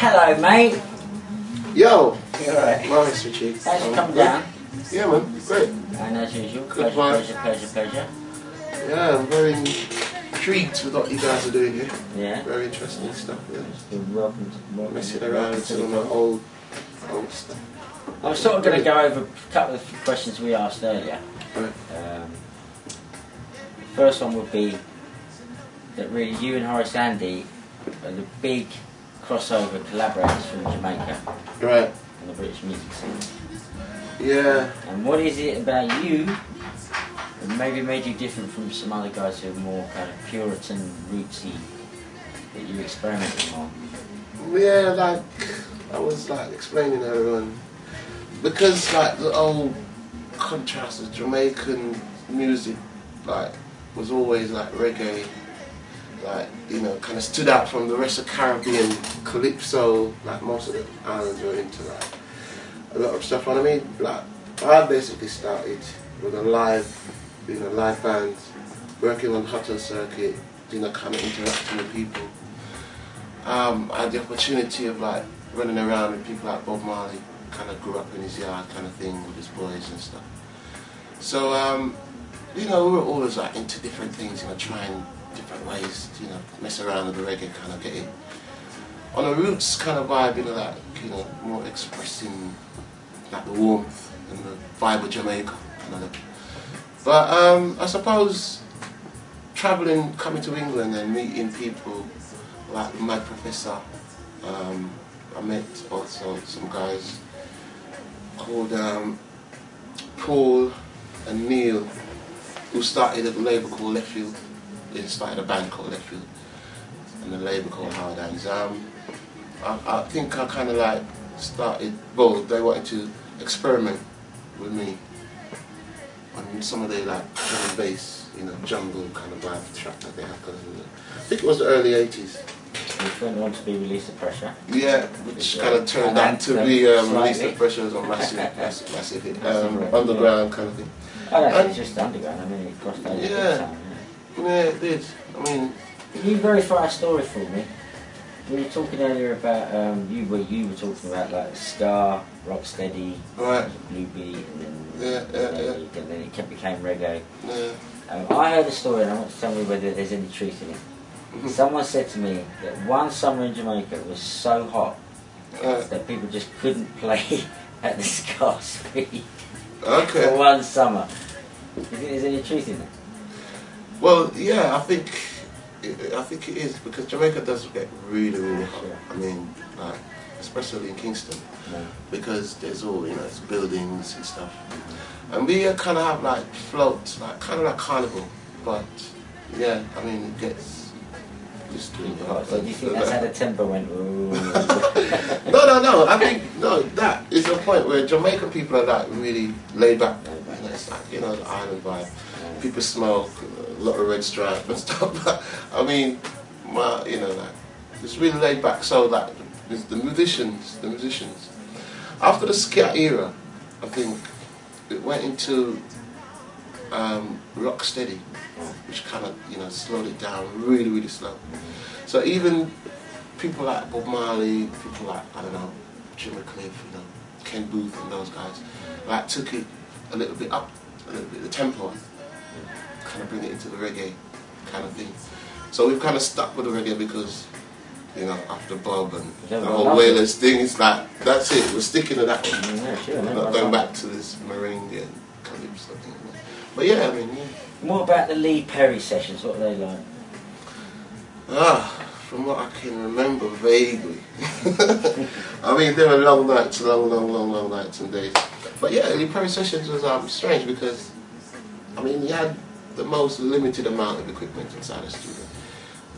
Hello, mate. Yo! You alright? Nice, Richie. How's you come down? Yeah, man. Great. And as usual, Good pleasure. Yeah, I'm very intrigued with what you guys are doing here. Yeah. Very interesting stuff. Yeah. Welcome to Messing around with some of my old stuff. I was sort of going to go over a couple of questions we asked earlier. Right. The first one would be that really you and Horace Andy are the big crossover collaborators from Jamaica. Right. On the British music scene. Yeah. And what is it about you that maybe made you different from some other guys who are more kind of Puritan, rootsy, that you experimented more? Yeah, like I was like explaining earlier on, because like the old contrast of Jamaican music like was always like reggae, like, you know, kind of stood out from the rest of Caribbean calypso. Like most of the islands were into like a lot of stuff. And I mean, like I basically started with a live band, working on Hotel Circuit, you know, kind of interacting with people. I had the opportunity of like running around with people like Bob Marley, kind of grew up in his yard kind of thing with his boys and stuff. So, you know, we were always like into different things, you know, trying different ways to, you know, mess around with the reggae, kind of get it on a roots kind of vibe, you know, like, you know, more expressing like the warmth and the vibe of Jamaica, you know. But I suppose travelling, coming to England and meeting people like my professor, I met also some guys called Paul and Neil, who started a label called Left Field. They started a band called Left Field and a label called Hard Hands. I think I kind of like started, well, they wanted to experiment with me on some of their like drum and bass, you know, jungle kind of vibe track that they have. I think it was the early 80s. Which went on to be Release the Pressure. Yeah, which kind of turned out to be Release the Pressure as a massive hit. Underground kind of thing. Oh, that's it's just underground. I mean, it crossed over big time, yeah, it did. I mean, can you verify a story for me? We were talking earlier about you were talking about like ska, rocksteady, right, blue beat, and then yeah. and then it became reggae. Yeah. I heard a story, and I want to tell me whether there's any truth in it. Someone said to me that one summer in Jamaica was so hot that people just couldn't play at the ska speed for one summer. Do you think there's any truth in that? Well, yeah, I think it is, because Jamaica does get really, really hot. Sure. I mean, like, especially in Kingston, because there's all, you know, it's buildings and stuff. And we kind of have like floats, like kind of like carnival, but yeah, I mean, it gets. So do you think that's how the tempo went? No. I think that is the point where Jamaican people are like really laid back. You know, it's like, you know, the island vibe. People smoke, a lot of red stripe and stuff. But I mean, you know, like it's really laid back. So like the musicians. After the ska era, I think it went into rocksteady, which kind of, you know, slowed it down really, really slow. So even people like Bob Marley, people like, I don't know, Jimmy Cliff, you know, Ken Booth and those guys, like took it a little bit up, a little bit the tempo, kind of bring it into the reggae kind of thing. So we've kind of stuck with the reggae because, you know, after Bob and the whole Wailers thing, it's like, that's it, we're sticking to that one. Yeah, sure, we're not going back to this merengue and calypso thing. But yeah, I mean, yeah. What about the Lee Perry sessions? What are they like? From what I can remember vaguely. I mean, there were long nights, long nights and days. But yeah, Lee Perry sessions was strange because, I mean, he had the most limited amount of equipment inside the studio.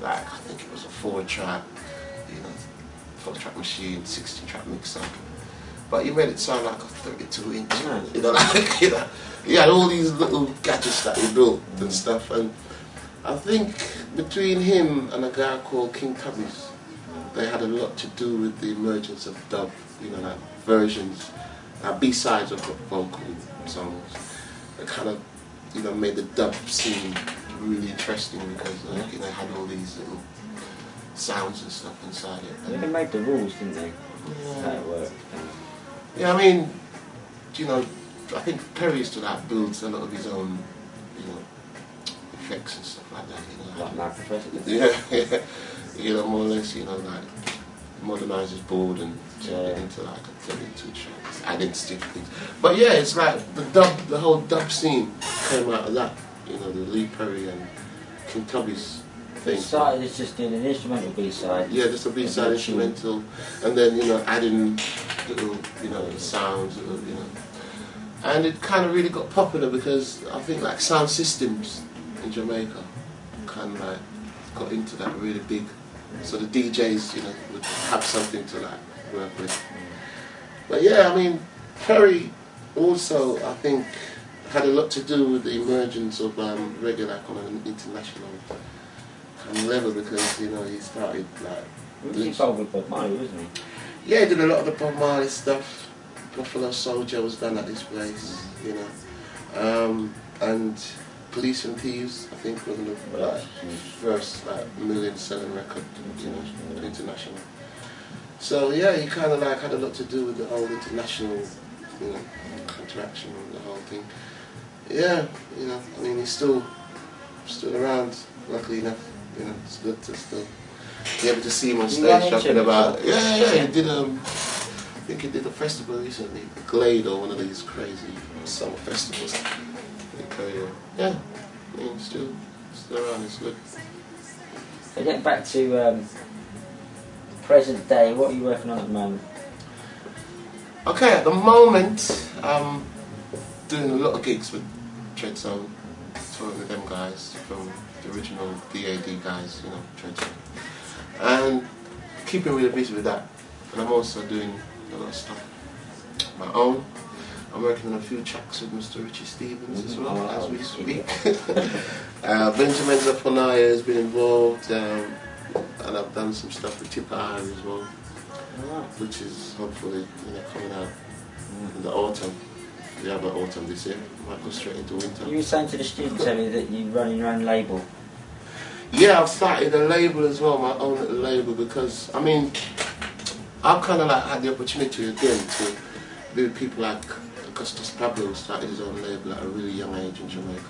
Like, I think it was a 4-track, you know, 4-track machine, 16-track mixer. But he made it sound like a 32-inch, you know, like, you know. He had all these little gadgets that he built and stuff, and I think between him and a guy called King Tubby's, they had a lot to do with the emergence of dub, you know, like versions, B-sides of vocal songs. That kind of, you know, made the dub scene really interesting because, you know, had all these little sounds and stuff inside it. They made the rules, didn't they? Yeah. How it worked. Yeah, I mean, you know, I think Perry used to like build a lot of his own, you know, effects and stuff like that. You know, Like my professor. yeah, you know, more or less, you know, like modernise his board and turn it into like a 32 tracks, adding stick things. But yeah, it's like the whole dub scene came out of that. You know, the Lee Perry and King Tubby's thing. It started as just doing an instrumental B-side. Yeah, just a B-side instrumental, and then, you know, adding little, you know, sounds, you know. And it kind of really got popular because I think like sound systems in Jamaica kind of like got into that really big. So the DJs, you know, would have something to like work with. But yeah, I mean, Perry also, I think, had a lot to do with the emergence of reggae like on an international kind of level, because, you know, he started like... He was involved with Bob Marley, wasn't he? Yeah, he did a lot of the Bob Marley stuff. Buffalo Soldier was done at this place, you know. And Police and Thieves, I think, was the like, first like million-selling record, you know, international. So yeah, he kind of like had a lot to do with the whole international, you know, interaction and the whole thing. Yeah, you know, I mean, he's still around, luckily enough. You know, it's good to still be able to see him on stage talking about. Yeah, he did I think he did a festival recently, Glade, or one of these crazy summer festivals. Yeah, I mean, still around, it's good. So getting back to present day, what are you working on at the moment? Okay, at the moment, I'm doing a lot of gigs with Tread Zone, touring with them guys from the original DAD guys, you know, Tread Zone. And keeping really busy with that. And I'm also doing a lot of stuff my own. I'm working on a few tracks with Mr. Richie Stevens as well, as we speak. Benjamin Zaponaya has been involved, and I've done some stuff with Tipper Iron as well, which is hopefully, you know, coming out in the autumn. We have an autumn this year. Might go straight into winter. You were saying to the students earlier that you're running your own label. Yeah, I've started a label as well, my own little label, because I mean, I've kind of like had the opportunity again to be with people like Augustus Pablo, who started his own label at a really young age in Jamaica,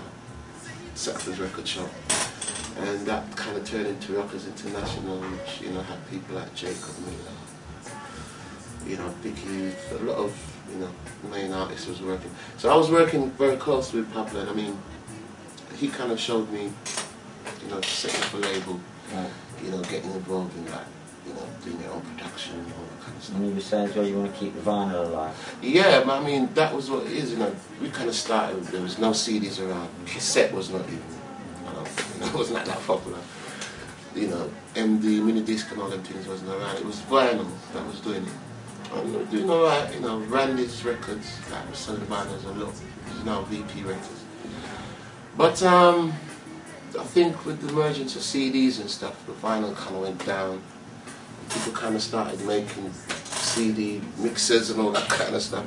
set up his record shop, and that kind of turned into Rockers International, which, you know, had people like Jacob Miller, you know, Big Youth, a lot of, you know, main artists was working. So I was working very closely with Pablo, and I mean, he kind of showed me, you know, setting up a label, you know, getting involved in that, you know, doing your own production and all that kind of stuff. And you were saying as well you want to keep the vinyl alive. Yeah, I mean, that was what it is, you know. We kind of started, there was no CDs around. Cassette was not even, I don't know, it was not that popular. You know, MD, mini disc and all them things wasn't around. It was vinyl that was doing it. And we were doing alright, you know, Randy's records, that was selling vinyls a lot. You know, VP records. But I think with the emergence of CDs and stuff, the vinyl kind of went down. People kind of started making CD mixers and all that kind of stuff.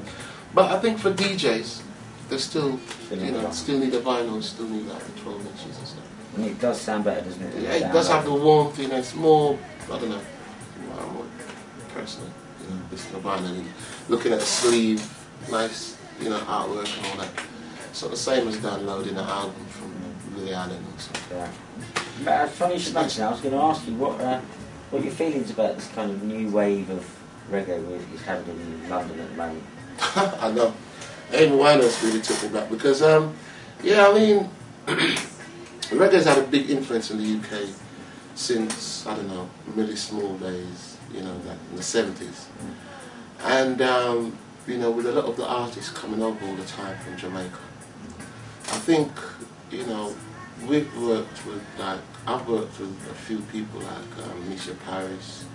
But I think for DJs, they still, you know, still need a vinyl, still need like the 12 inches and stuff. And it does sound better, doesn't it? Yeah, it does have the warmth, you know, it's more, I don't know, more personal, you know, it's the vinyl. And looking at the sleeve, nice, you know, artwork and all that. It's not the same as downloading an album from Willie Allen or something. Yeah. But funny you should mention that. I was going to ask you what your feelings about this kind of new wave of reggae is happening in London at the moment. I know. Amy Winehouse really took me back because, yeah, I mean, reggae's had a big influence in the UK since, I don't know, Millie Small days, you know, like in the 70s. And, you know, with a lot of the artists coming over all the time from Jamaica, I think, you know, we've worked with, like, I've worked with a few people like Misha Paris.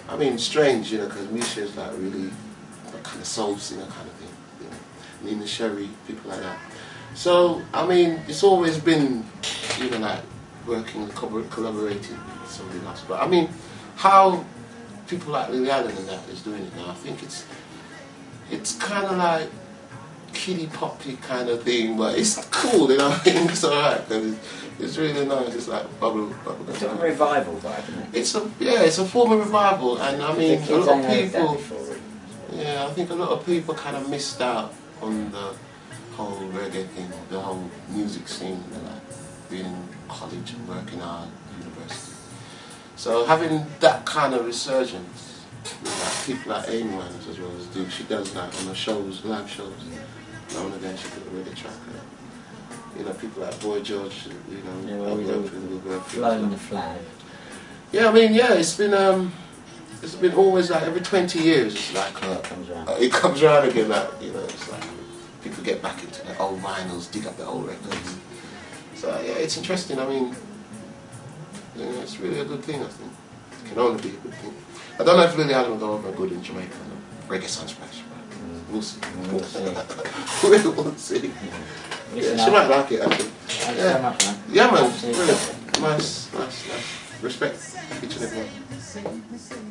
I mean, strange, you know, because Misha is like really a kind of soul singer kind of thing, you know. Nina Sherry, people like that. So, I mean, it's always been, you know, like working, collaborating with somebody else. But I mean, how people like Lily Allen and that is doing it now, I think it's kind of like, kiddie poppy kind of thing, but it's cool, you know. It's alright because it's really nice. It's like bubble. It's a revival vibe, isn't it? It's a form of revival, and I mean a lot of people. Before, Yeah, I think a lot of people kind of missed out on the whole reggae thing, the whole music scene, like being in college and working hard, university. So having that kind of resurgence, like people like Amy Winehouse as well as do, she does that on the shows, live shows. Now and again she put a reggae track out. You know, people like Boy George, you know, flying the flag. Yeah, I mean, yeah, it's been always like every 20 years, it's like it comes around again, like, you know, it's like people get back into their old vinyls, dig up their old records. So yeah, it's interesting. I mean, you know, it's really a good thing. I think it can only be a good thing. I don't know if Lily Allen will go over good in Jamaica. No? Reggae sounds fresh, but we'll see. We'll see. We'll see. Yeah, she might like it actually. Thanks so much, man. Yeah, man. Brilliant. Nice. Respect each and every one.